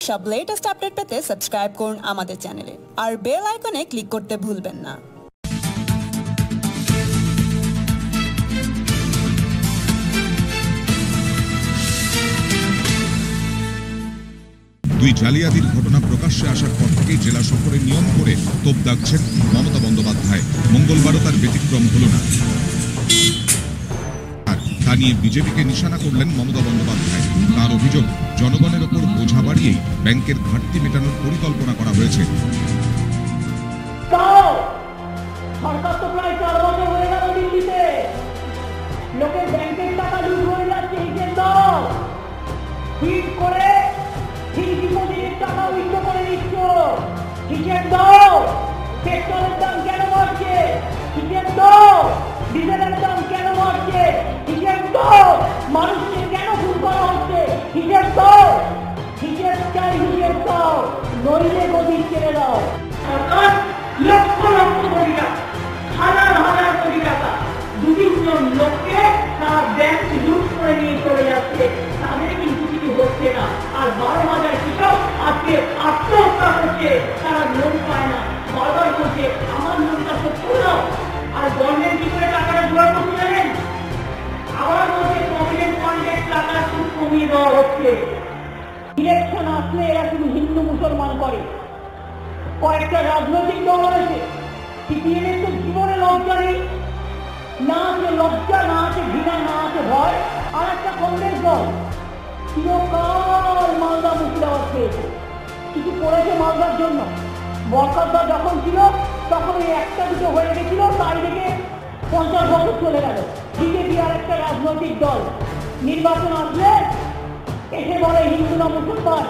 সব latest update পেতে subscribe করুন আমাদের চ্যানেলে আর বেল আইকনে ক্লিক করতে ভুলবেন না। দুই জালিয়াতির ঘটনা প্রকাশ্যে আসার পর থেকেই জেলা সফরের নিয়ম করে তোপ দাগছেন মমতা বন্দ্যোপাধ্যায়। মঙ্গলবারও তার ব্যতিক্রম হল না। তা নিয়ে বিজেপিকে নিশানা করলেন মমতা বন্দ্যোপাধ্যায়। তার অভিযোগ, জনগণের ওপর বোঝা বাড়িয়েই ব্যাংকের ঘাটতি মেটানোর পরিকল্পনা করা হয়েছে। সরকার তো প্রায় 4 বছর হয়ে গেল দিল্লিতে, লোকের ব্যাংকের টাকা লুট হয়ে যাচ্ছে, হিসেব দাও। হিট করে ডিপোজিটের টাকা উইথড্র করে নিচ্ছ, হিসেব দাও। পেট্রোলের দাম কেন বাড়ছে, হিসেব দাও। ডিজেলের দাম কেন বাড়ছে, হিসেব দাও। মানুষকে কেন খুন করা হচ্ছে, হিসেব দাও। হিসেব চাই, হিসেব দাও, নইলে গদি ছেড়ে দাও। সরকার লক্ষ লক্ষ কোটি টাকা, হাজার হাজার কোটি টাকা 2-3 জন লোককে তারা ব্যাংক লুট করে নিয়ে চলে যাচ্ছে, তাদের কিন্তু কিছু হচ্ছে না। আর 12,000 কৃষক আজকে আত্মহত্যা করছে, তারা লোন পায় না। বারবার বলছে আমার লোনটা শোধ করে দাও। আর গভর্নমেন্ট কি করে টাকাটা জোগাড় করতে জানেন? আবার বলছে প্রভিডেন্ট ফান্ডের টাকা সুদ কমিয়ে দেওয়া হচ্ছে। ইলেকশন আসলে এরা শুধু হিন্দু মুসলমান করে। কয়েকটা রাজনৈতিক দল রয়েছে, সিপিএমের তো জীবনে লজ্জা নেই, না আছে লজ্জা, না আছে ঘৃণা, না আছে ভয়। আর একটা কংগ্রেস দল চিরকাল মালদা মুর্শিদাবাদ খেয়েছে, কিছু করেছে মালদার জন্য? বরকতদা যখন ছিল তখন ওই একটা দুটো হয়ে গেছিল, তাই থেকে 50 বছর চলে গেল। বিজেপি আর একটা রাজনৈতিক দল নির্বাচন আসলে এসে বলে হিন্দু না মুসলমান,